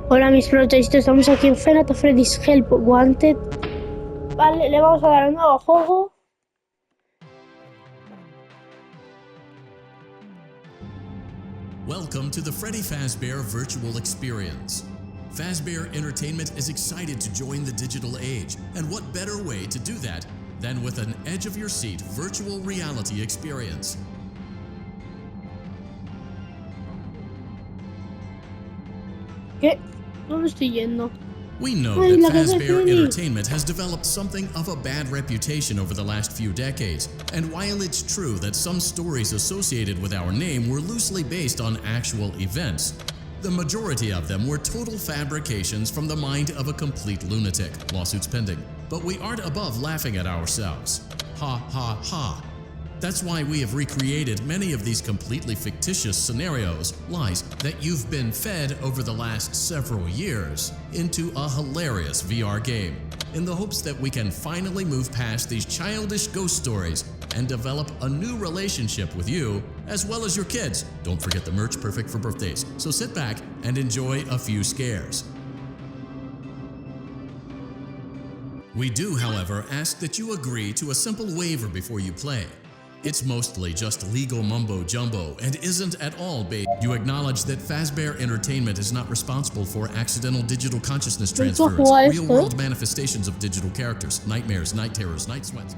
Hola mis protagonistas, estamos aquí en Freddy's Help Wanted. Vale, le vamos a dar un nuevo juego. Welcome to the Freddy Fazbear Virtual Experience. Fazbear Entertainment is excited to join the digital age, and what better way to do that than with an edge-of-your-seat virtual reality experience. ¿Qué? ¿Dónde estoy yendo? We know Ay, that la casa de Fazbear Freddy. Entertainment has developed something of a bad reputation over the last few decades, and while it's true that some stories associated with our name were loosely based on actual events, the majority of them were total fabrications from the mind of a complete lunatic, lawsuits pending. But we aren't above laughing at ourselves. Ha ha ha. That's why we have recreated many of these completely fictitious scenarios, lies that you've been fed over the last several years, into a hilarious VR game, in the hopes that we can finally move past these childish ghost stories and develop a new relationship with you, as well as your kids. Don't forget the merch, perfect for birthdays. So sit back and enjoy a few scares. We do, however, ask that you agree to a simple waiver before you play. It's mostly just legal mumbo-jumbo and isn't at all based. You acknowledge that Fazbear Entertainment is not responsible for accidental digital consciousness transference, real-world manifestations of digital characters, nightmares, night terrors, night sweats.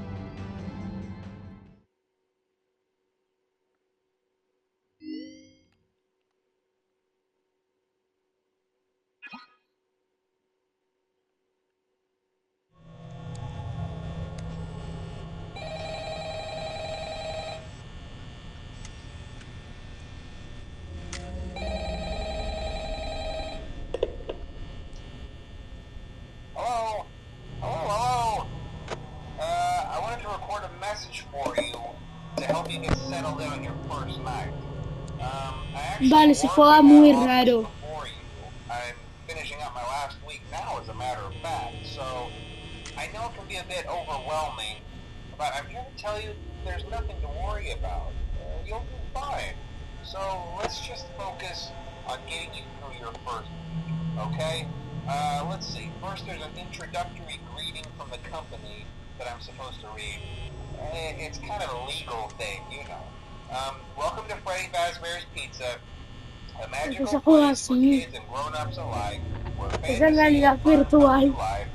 I wanted to record a message for you to help you get settled in on your first night. Vale, se juega muy raro. I'm finishing up my last week now, as a matter of fact, so I know it can be a bit overwhelming, but I'm here to tell you there's nothing to worry about. You'll be fine. So let's just focus on getting you through your first week, okay? Let's see. First, there's an introductory greeting from the company that I'm supposed to read. It's kind of a legal thing, you know. Welcome to Freddy Fazbear's Pizza, a magical place for kids and grown-ups alike, where Es en fantasy realidad and fun come virtual. to life.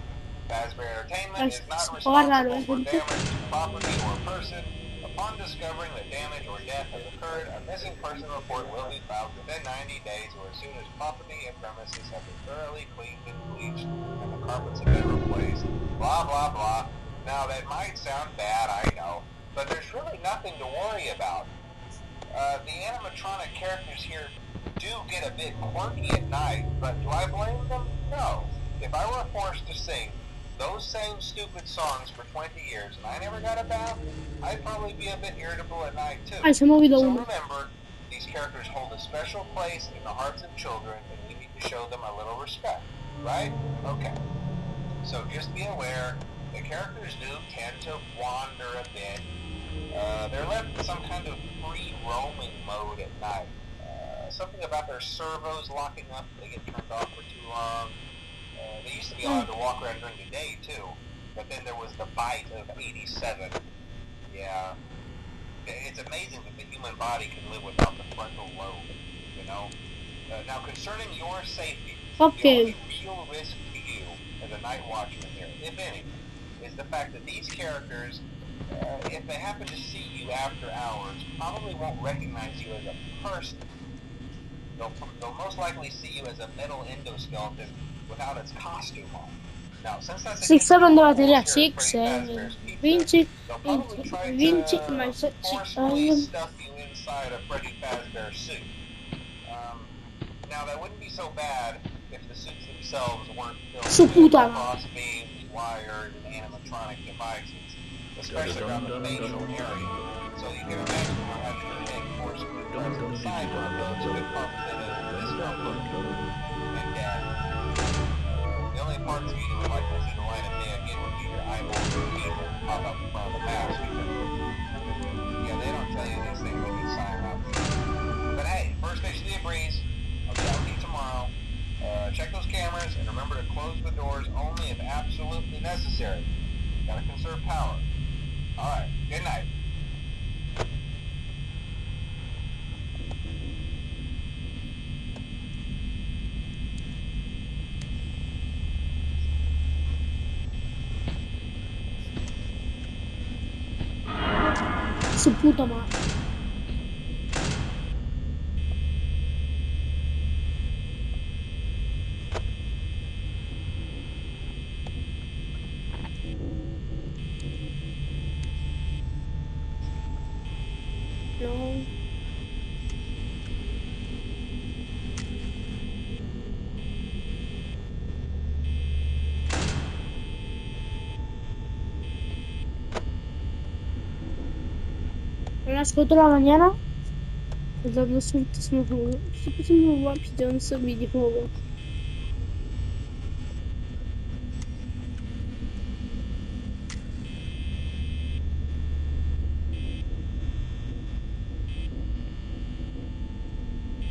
Fazbear Entertainment is not Se juega raro, responsible for gente. damage to property or person. Upon discovering that damage or death has occurred, a missing person report will be filed within 90 days or as soon as property and premises have been thoroughly cleaned and bleached and the carpets have been replaced. Blah, blah, blah. Now, that might sound bad, I know, but there's really nothing to worry about. The animatronic characters here do get a bit quirky at night, but do I blame them? No. If I were forced to sing those same stupid songs for 20 years and I never got a bath, I'd probably be a bit irritable at night too. Ay, se me ha movido So uno. remember, these characters hold a special place in the hearts of children and we need to show them a little respect, right? Okay. So just be aware, the characters do tend to wander a bit. They're left in some kind of free roaming mode at night. Something about their servos locking up, they get turned off for too long. They used to be allowed to walk around during the day too, but then there was the bite of 87. Yeah. It's amazing that the human body can live without the frontal lobe, you know? Now concerning your safety, the only real risk to you as a night watchman here, if any, is the fact that these characters, if they happen to see you after hours, probably won't recognize you as a person. They'll most likely see you as a metal endoskeleton without its costume on. Now, since that's Six seven de batería, Vinci, my forcefully stuff you inside a Freddy Fazbear suit. Now, that wouldn't be so bad if the suits themselves weren't filled with cross beams, wires, and animatronic devices, especially around the facial area. So you can imagine how having your head forcibly pressed inside one of those could cause a bit of discomfort. And the only parts of you that would like to see the light of day again would be your eyeballs and teeth that pop up in front of the mask. Yeah, they don't tell you these things when you sign up. But hey, first station of the breeze. I'll be out with you tomorrow. Check those close the doors only if absolutely necessary. Gotta conserve power. Alright, good night. Su puta madre. No. A las 4 de la mañana, dando suertes no juego. Estoy pasando rápido en ese videojuego.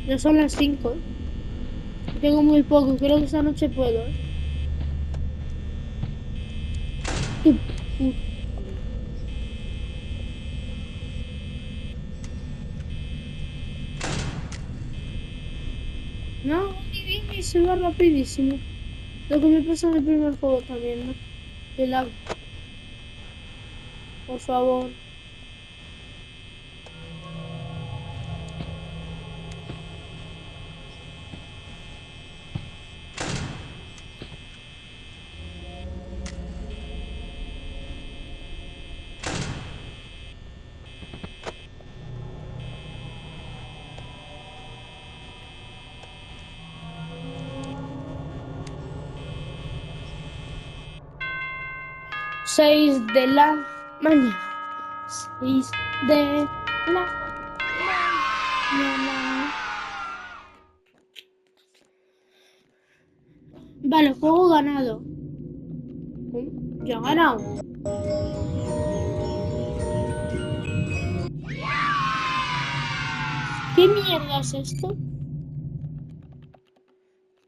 Ya son las 5. Tengo muy poco, creo que esta noche puedo. Qué puta. No, y se va rapidísimo. Lo que me pasa en el primer juego también, ¿no? El lag. Por favor. Seis de la mañana. 6 de la mañana. Vale, juego ganado. ¿Cómo? Ya he ganado. ¿Qué mierda es esto?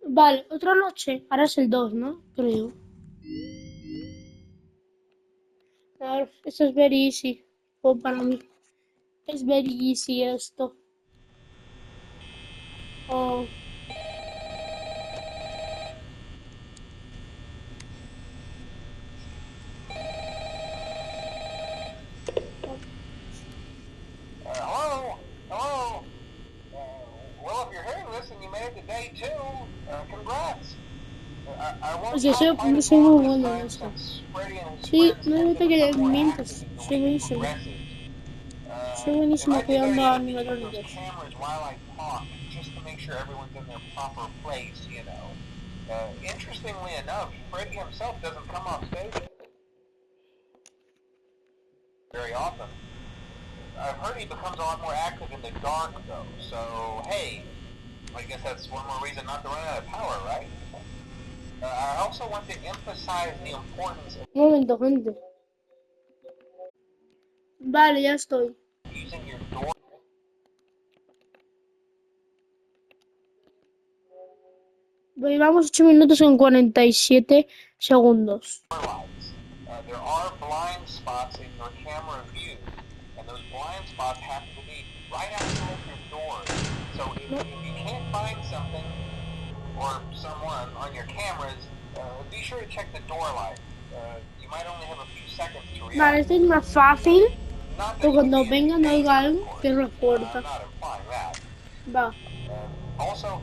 Vale, otra noche. Ahora es el 2, ¿no? Creo. A ver, esto es very easy. O para mí. Es very easy esto. Oh. Hello? Hello? Well, if you're hearing this and you made it to day 2, congrats. I won't Pues yo talk quite as soy muy long this bueno en time esto. since Freddy and his Sí, friends no me tend gusta to que le become more mientas. active as the Soy week buenísimo. progresses. Soy It buenísimo might be cuidando very a good to use those animatrónicos. cameras while I talk, just to make sure everyone's in their proper place, you know. Interestingly enough, Freddy himself doesn't come off stage very often. I've heard he becomes a lot more active in the dark, though, so hey, I guess that's one more reason not to run out of power, right? I also want to emphasize the importance of Un momento, gente. Vale, ya estoy. using your door Llevamos 8 minutos con 47 segundos. lights. There are blind spots in your camera view, and those blind spots happen to be right outside your doors. So if you can't find something or someone on your cameras, be sure to check the door light. You might only have a few seconds to Vale, react. esto es más fácil. Not Que that you'd cuando be in any venga no danger, oiga of algo course. que I'm refuerza. not implying that. Va. Also,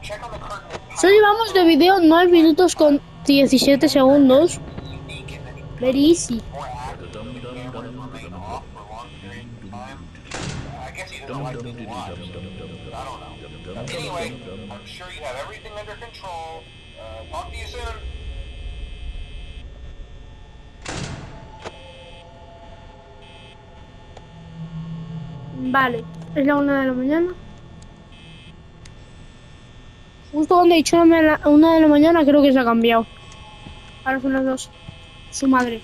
check on the curtain and Solo llevamos de video 9 minutos con 17 segundos. unique in that Very easy. more active so the cameras remain off for long periods of time. I guess he doesn't like being watched. I don't know. Anyway, I'm sure you have everything under control. Talk to you soon. Vale, es la 1 de la mañana. Justo cuando he dicho 1 de la mañana creo que se ha cambiado. Ahora son las 2. Su madre.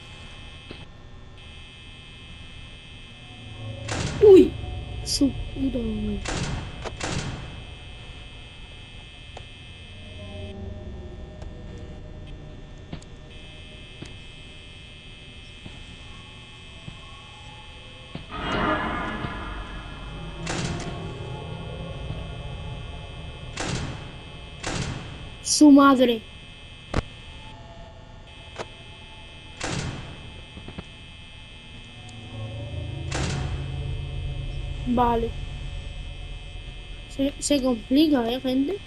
Uy. Su puta madre. Su madre. Vale. Se complica, gente.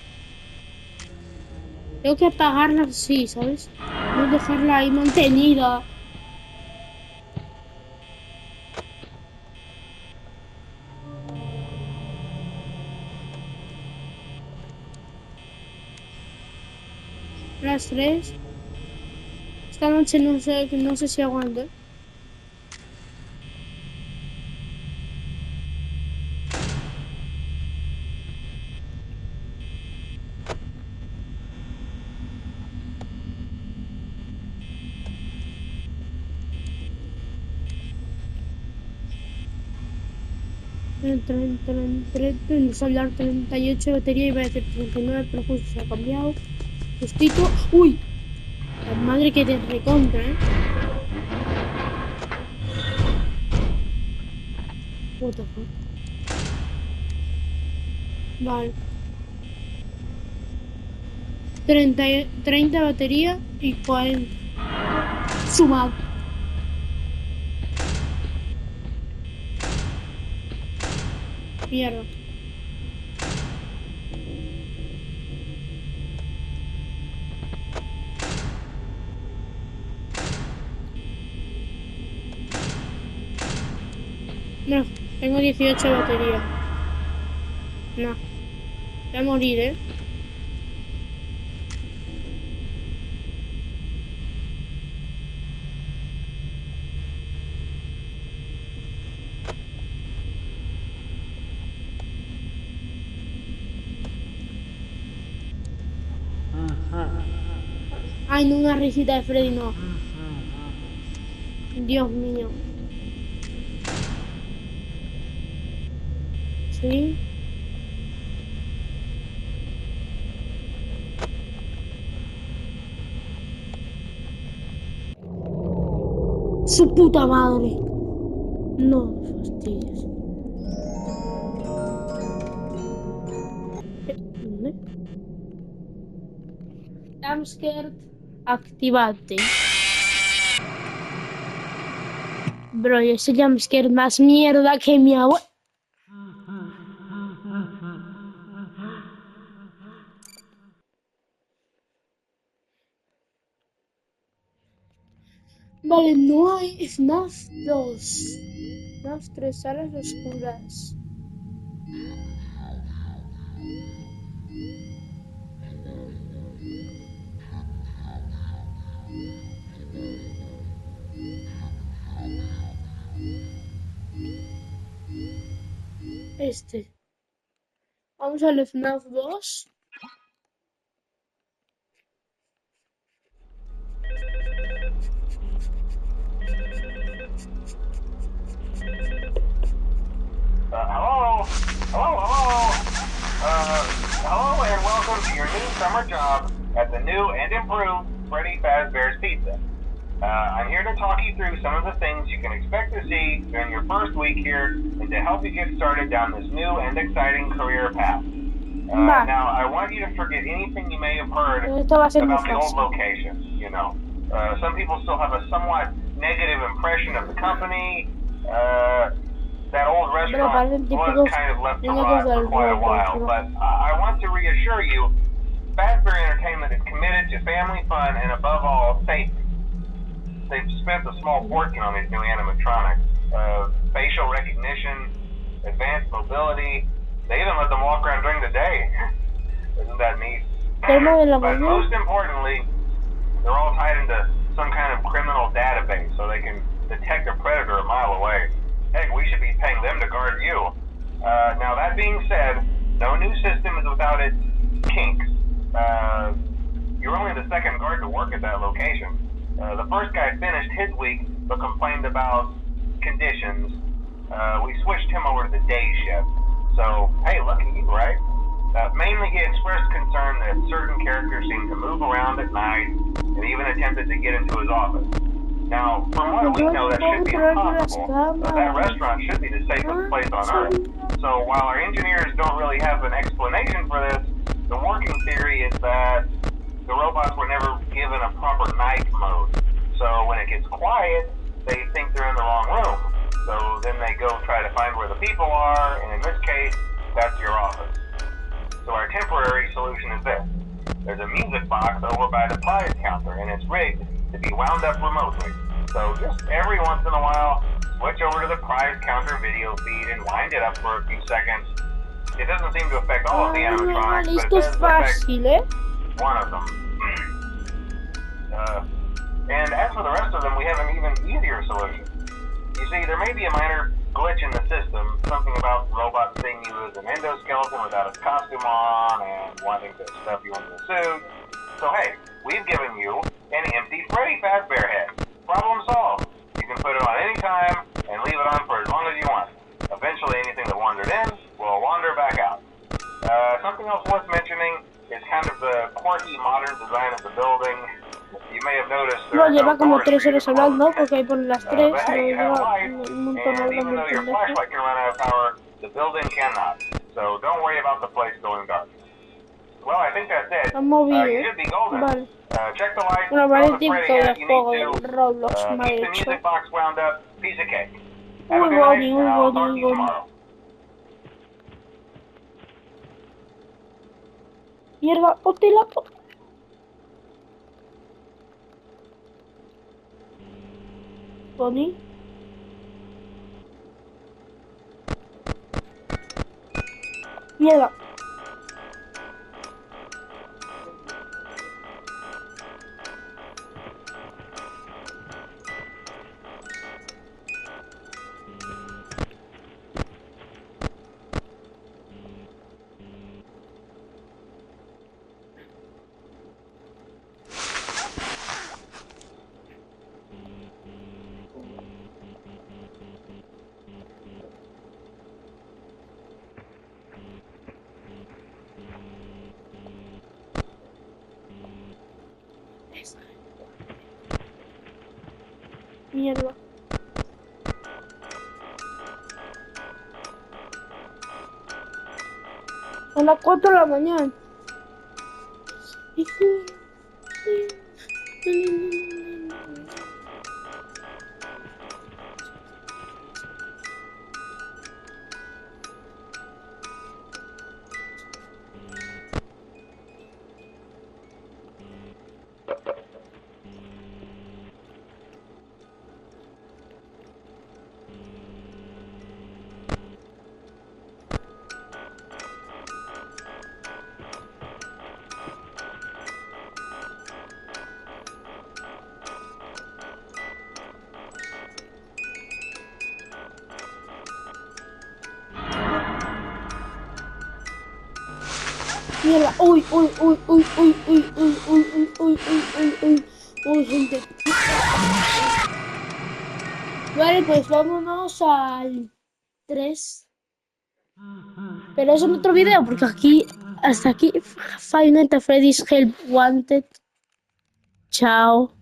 Tengo que apagarla así, ¿sabes? No dejarla ahí mantenida. Las 3. Esta noche no sé si aguanto. Nos hablar 38 de batería, iba a decir 39, pero justo se ha cambiado. Justito. ¡Uy! La madre que te recontra, What the fuck. Vale. 30 batería y 40. Sumado. Mierda. No, tengo 18 baterías. No. Voy a morir, Ay, no, una risita de Freddy, no. Dios mío. ¿Sí? Su puta madre. No, fastidies. ¿Dónde? I'm scared. Activate. Bro, yo ese jumpscare más mierda que mi abuela. Vale, no hay FNAF 2. FNAF 3 salas oscuras. Vamos al FNAF 2. Hello and welcome to your new summer job at the new and improved Freddy Fazbear's Pizza. I'm here to talk you through some of the things you can expect to see during your first week here and to help you get started down this new and exciting career path. Now, I want you to forget anything you may have heard about the old location, some people still have a somewhat negative impression of the company. That old restaurant was kind of left to rot for quite a while, but I want to reassure you, Fazbear Entertainment is committed to family fun and above all, safety. They've spent a small fortune on these new animatronics. Facial recognition, advanced mobility, they even let them walk around during the day. Isn't that neat? But most importantly, they're all tied into some kind of criminal database so they can detect a predator a mile away. Heck, we should be paying them to guard you. Now, that being said, no new system is without its kinks. You're only the second guard to work at that location. The first guy finished his week but complained about conditions. We switched him over to the day shift. So, hey, lucky you, right? Mainly he expressed concern that certain characters seemed to move around at night and even attempted to get into his office. Now, from what we know, that should be impossible. That restaurant should be the safest place on Earth. So while our engineers don't really have an explanation for this, the working theory is that a proper night mode. So when it gets quiet, they think they're in the wrong room. So then they go try to find where the people are, and in this case, that's your office. So our temporary solution is this. There's a music box over by the prize counter, and it's rigged to be wound up remotely. So just every once in a while, switch over to the prize counter video feed and wind it up for a few seconds. It doesn't seem to affect all of the animatronics, but it Esto es does affect fácil, ¿eh? one of them. And as for the rest of them, we have an even easier solution. You see, there may be a minor glitch in the system, something about robots seeing you as an endoskeleton without a costume on and wanting to stuff you into a suit. So hey, we've given you an empty Freddy Fazbear head. Problem solved. You can put it on any time and leave it on for as long as you want. Eventually anything that wandered in will wander back out. Something else worth mentioning is kind of the quirky modern design of the building. You may have noticed there No, are no lleva como doors 3 for you to horas hablando, close. porque ahí ponen las 3, But pero hey, you have lleva light, un montón and hablando even el though your pendejo. flashlight can run out of power, the building cannot. So don't worry about the place going dark. Well, I think that's it. Lo han movido, You ¿eh? should be golden. Vale. Check the lights, Bueno, throw vale, the tiempo Freddy de hat you juego need del to, Roblox mal keep the hecho. music box wound up, piece of cake. Have a Muy good night, boni, and muy I'll boni, talk muy to you boni. tomorrow. Mierda, ponte la puta. Boni. Mierda. Mierda. Son las 4 de la mañana. Mierda, uy, uy, uy, uy, uy, uy, uy, uy, uy, uy, uy, uy, uy, gente. Vale, pues vámonos al 3. Pero eso en otro video, porque aquí, hasta aquí, Five Nights at Freddy's Help Wanted. Chao.